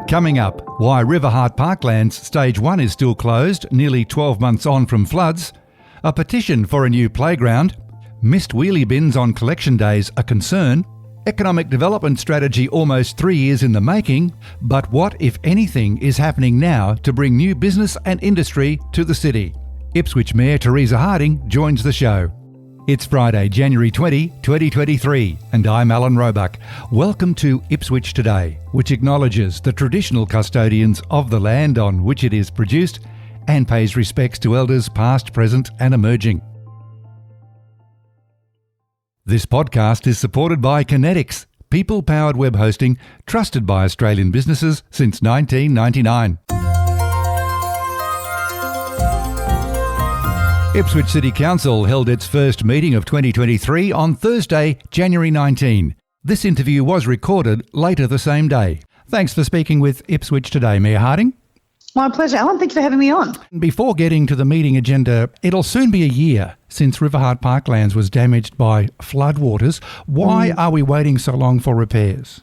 Coming up, why Riverheart Parklands Stage 1 is still closed, nearly 12 months on from floods, a petition for a new playground, missed wheelie bins on collection days a concern, economic development strategy almost 3 years in the making, but what, if anything, is happening now to bring new business and industry to the city? Ipswich Mayor Teresa Harding joins the show. It's Friday, January 20, 2023, and I'm Alan Roebuck. Welcome to Ipswich Today, which acknowledges the traditional custodians of the land on which it is produced and pays respects to elders past, present and emerging. This podcast is supported by Kinetics, people-powered web hosting trusted by Australian businesses since 1999. Ipswich City Council held its first meeting of 2023 on Thursday, January 19. This interview was recorded later the same day. Thanks for speaking with Ipswich Today, Mayor Harding. My pleasure, Alan. Thank you for having me on. Before getting to the meeting agenda, it'll soon be a year since Riverheart Parklands was damaged by floodwaters. Why are we waiting so long for repairs?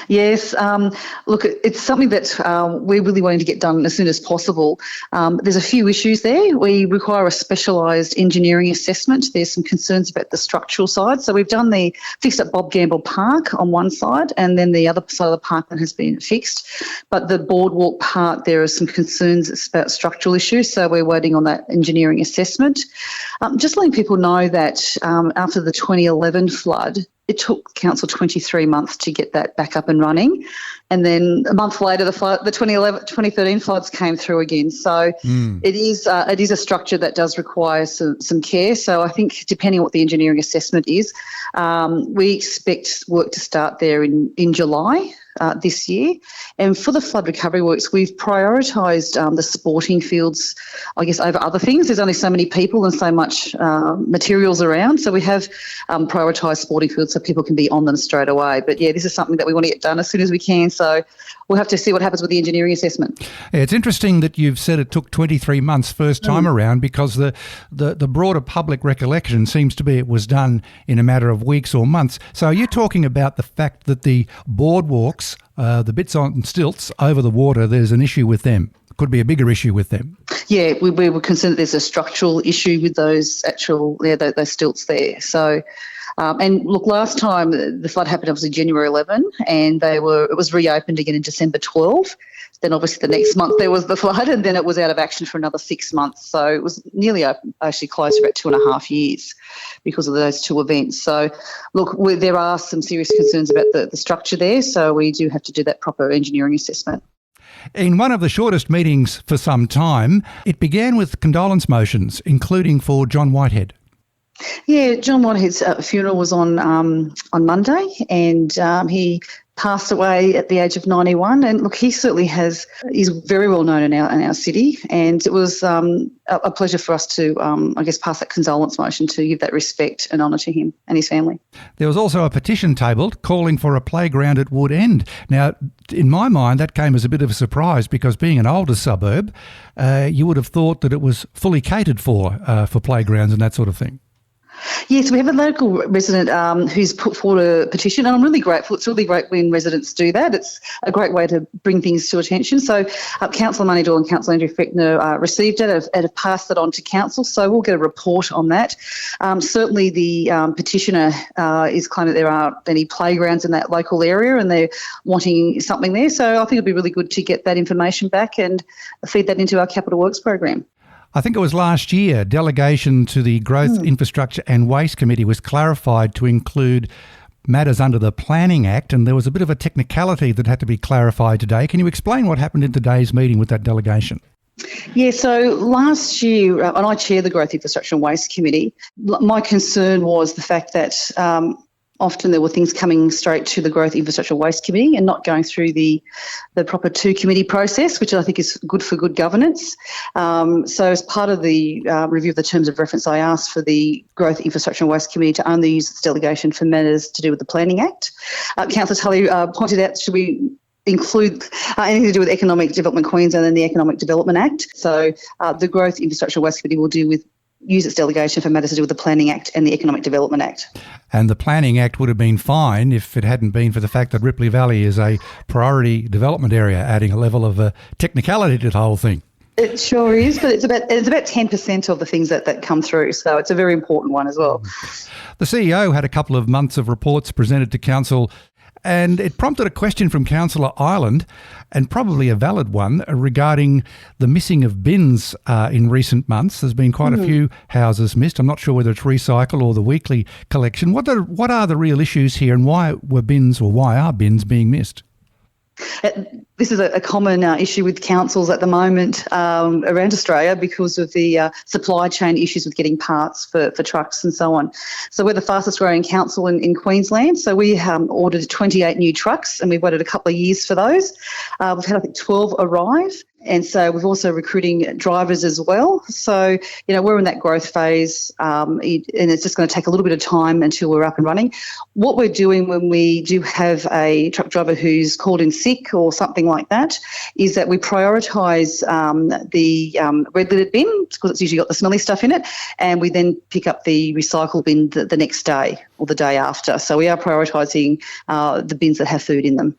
Yes, look, it's something that we're really wanting to get done as soon as possible. There's a few issues there. We require a specialised engineering assessment. There's some concerns about the structural side. So we've done the fixed at Bob Gamble Park on one side, and then the other side of the parkland has been fixed. But the boardwalk part, there are some concerns about structural issues, so we're waiting on that engineering assessment. Just letting people know that after the 2011 flood, it took council 23 months to get that back up and running. And then a month later, the 2013 floods came through again. So it is a structure that does require some care. So I think depending on what the engineering assessment is, we expect work to start there in July this year. And for the flood recovery works, we've prioritised the sporting fields, I guess, over other things. There's only so many people and so much materials around. So we have prioritised sporting fields so people can be on them straight away. But yeah, this is something that we want to get done as soon as we can. So we'll have to see what happens with the engineering assessment. Yeah, it's interesting that you've said it took 23 months first time around, because the broader public recollection seems to be it was done in a matter of weeks or months. So are you talking about the fact that the boardwalks, the bits on stilts over the water, there's an issue with them? Could be a bigger issue with them. Yeah, we were concerned that there's a structural issue with those those stilts there. So, and look, last time the flood happened obviously January 11, and it was reopened again in December 12. Then obviously the next month there was the flood, and then it was out of action for another 6 months. So it was nearly open, actually closed for about 2.5 years because of those two events. So look, there are some serious concerns about the structure there. So we do have to do that proper engineering assessment. In one of the shortest meetings for some time, it began with condolence motions, including for John Whitehead. Yeah, John Whitehead's funeral was on Monday, and he passed away at the age of 91. And look, he certainly is very well known in our city, and it was a pleasure for us to, pass that condolence motion to give that respect and honour to him and his family. There was also a petition tabled calling for a playground at Wood End. Now, in my mind, that came as a bit of a surprise, because being an older suburb, you would have thought that it was fully catered for playgrounds and that sort of thing. Yes, we have a local resident who's put forward a petition, and I'm really grateful. It's really great when residents do that. It's a great way to bring things to attention. So Councillor Money Doyle and Councillor Andrew Fechner received it and have passed it on to council, so we'll get a report on that. Certainly the petitioner is claiming that there aren't any playgrounds in that local area, and they're wanting something there. So I think it'd be really good to get that information back and feed that into our Capital Works program. I think it was last year, delegation to the Growth, Infrastructure and Waste Committee was clarified to include matters under the Planning Act, and there was a bit of a technicality that had to be clarified today. Can you explain what happened in today's meeting with that delegation? Yeah, so last year, and I chair the Growth, Infrastructure and Waste Committee, my concern was the fact that often there were things coming straight to the Growth, Infrastructure Waste Committee and not going through the proper two-committee process, which I think is good for good governance. So as part of the review of the terms of reference, I asked for the Growth, Infrastructure and Waste Committee to only use its delegation for matters to do with the Planning Act. Councillor Tully pointed out, should we include anything to do with Economic Development Queensland and the Economic Development Act? So the Growth, Infrastructure and Waste Committee will deal with use its delegation for matters to do with the Planning Act and the Economic Development Act. And the Planning Act would have been fine if it hadn't been for the fact that Ripley Valley is a priority development area, adding a level of technicality to the whole thing. It sure is, but it's about 10% of the things that come through, so it's a very important one as well. The CEO had a couple of months of reports presented to Council, and it prompted a question from Councillor Ireland, and probably a valid one, regarding the missing of bins in recent months. There's been quite a few houses missed. I'm not sure whether it's recycle or the weekly collection. What are the real issues here, and why are bins being missed? This is a common issue with councils at the moment around Australia because of the supply chain issues with getting parts for trucks and so on. So we're the fastest growing council in Queensland. So we ordered 28 new trucks and we've waited a couple of years for those. We've had, I think, 12 arrive. And so we're also recruiting drivers as well. So, we're in that growth phase and it's just going to take a little bit of time until we're up and running. What we're doing when we do have a truck driver who's called in sick or something like that is that we prioritise the red lidded bin because it's usually got the smelly stuff in it, and we then pick up the recycle bin the next day or the day after. So we are prioritising the bins that have food in them.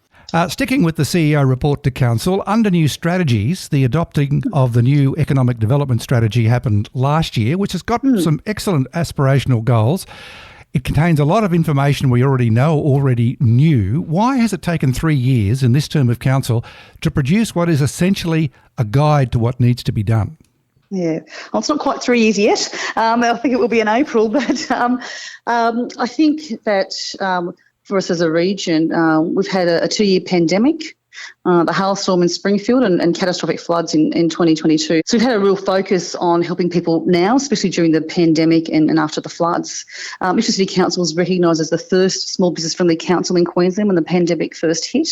Sticking with the CEO report to Council, under new strategies, the adopting of the new economic development strategy happened last year, which has got some excellent aspirational goals. It contains a lot of information we already knew. Why has it taken 3 years in this term of Council to produce what is essentially a guide to what needs to be done? Yeah, well, it's not quite 3 years yet. I think it will be in April, but I think that for us as a region, we've had a 2-year pandemic, the hailstorm in Springfield and catastrophic floods in 2022. So we've had a real focus on helping people now, especially during the pandemic and after the floods. Mitchell City Council was recognised as the first small business-friendly council in Queensland when the pandemic first hit.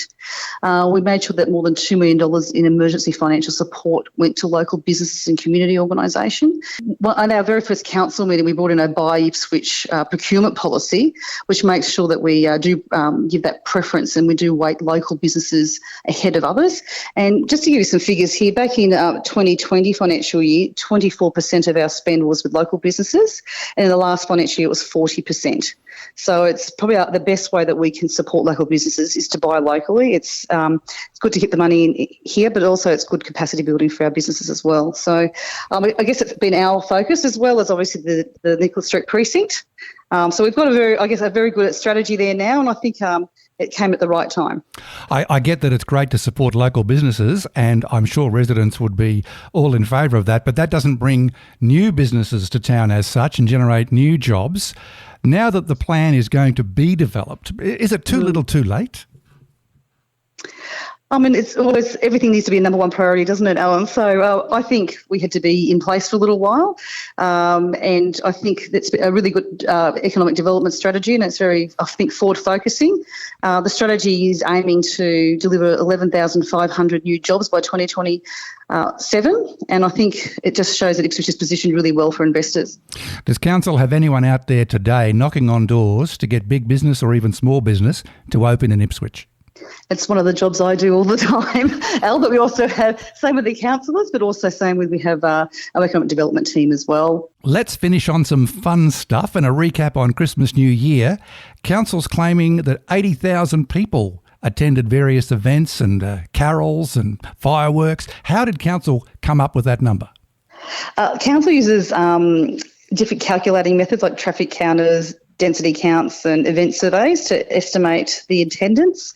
We made sure that more than $2 million in emergency financial support went to local businesses and community organisation. Well, at our very first council meeting, we brought in a buy Ipswich procurement policy, which makes sure that we do give that preference and we do weight local businesses ahead of others. And just to give you some figures here, back in 2020 financial year, 24% of our spend was with local businesses, and in the last financial year it was 40%. So it's probably the best way that we can support local businesses is to buy locally. It's good to get the money in here, but also it's good capacity building for our businesses as well. So I guess it's been our focus as well as obviously the Nicholas Street precinct. So we've got a very good strategy there now, and I think it came at the right time. I get that it's great to support local businesses, and I'm sure residents would be all in favour of that, but that doesn't bring new businesses to town as such and generate new jobs. Now that the plan is going to be developed, is it too little too late? I mean, it's always, everything needs to be a number one priority, doesn't it, Alan? So I think we had to be in place for a little while, and I think that's a really good economic development strategy, and it's very, I think, forward-focusing. The strategy is aiming to deliver 11,500 new jobs by 2027, and I think it just shows that Ipswich is positioned really well for investors. Does Council have anyone out there today knocking on doors to get big business or even small business to open in Ipswich? It's one of the jobs I do all the time, Al, but we also have, same with the councillors, but also we have our economic development team as well. Let's finish on some fun stuff and a recap on Christmas New Year. Council's claiming that 80,000 people attended various events and carols and fireworks. How did Council come up with that number? Council uses different calculating methods like traffic counters, density counts and event surveys to estimate the attendance.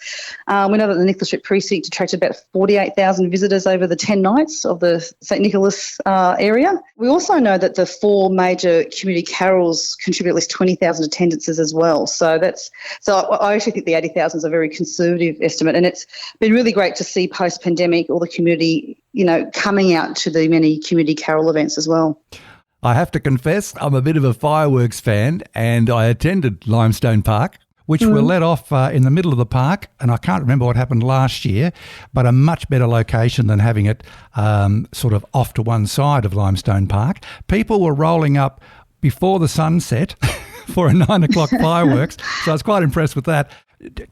We know that the Nicholas Street precinct attracted about 48,000 visitors over the 10 nights of the St Nicholas area. We also know that the 4 major community carols contribute at least 20,000 attendances as well. So I actually think the 80,000 is a very conservative estimate, and it's been really great to see post-pandemic all the community, coming out to the many community carol events as well. I have to confess, I'm a bit of a fireworks fan, and I attended Limestone Park, which were let off in the middle of the park, and I can't remember what happened last year, but a much better location than having it sort of off to one side of Limestone Park. People were rolling up before the sunset for a 9 o'clock fireworks, so I was quite impressed with that.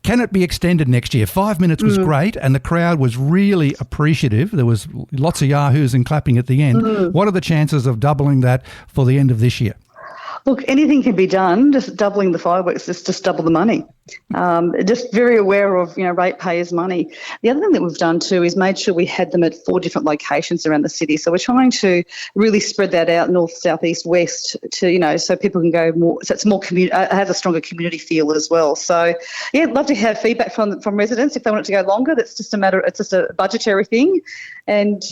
Can it be extended next year? 5 minutes was great and the crowd was really appreciative. There was lots of yahoos and clapping at the end. What are the chances of doubling that for the end of this year? Look, anything can be done. Just doubling the fireworks is just double the money. Just very aware of, ratepayers' money. The other thing that we've done too is made sure we had them at 4 different locations around the city. So we're trying to really spread that out north, south, east, west to, so people can go more. So it's more has a stronger community feel as well. So yeah, I'd love to have feedback from residents if they want it to go longer. That's just it's just a budgetary thing, and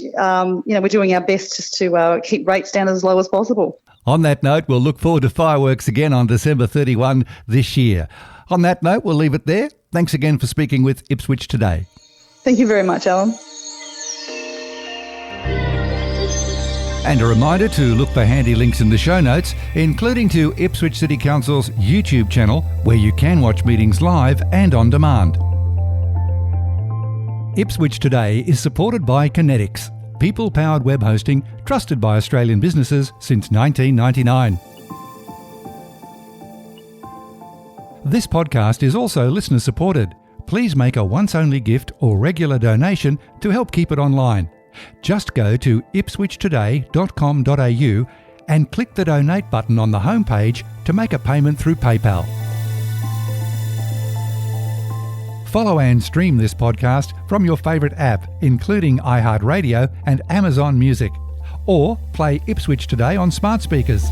we're doing our best just to keep rates down as low as possible. On that note, we'll look forward to fireworks again on December 31 this year. On that note, we'll leave it there. Thanks again for speaking with Ipswich Today. Thank you very much, Alan. And a reminder to look for handy links in the show notes, including to Ipswich City Council's YouTube channel, where you can watch meetings live and on demand. Ipswich Today is supported by Kinetics, people-powered web hosting trusted by Australian businesses since 1999. This podcast is also listener-supported. Please make a once-only gift or regular donation to help keep it online. Just go to ipswichtoday.com.au and click the donate button on the homepage to make a payment through PayPal. Follow and stream this podcast from your favourite app, including iHeartRadio and Amazon Music. Or play Ipswich Today on smart speakers.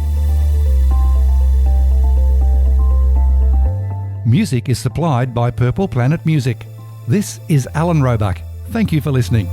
Music is supplied by Purple Planet Music. This is Alan Roebuck. Thank you for listening.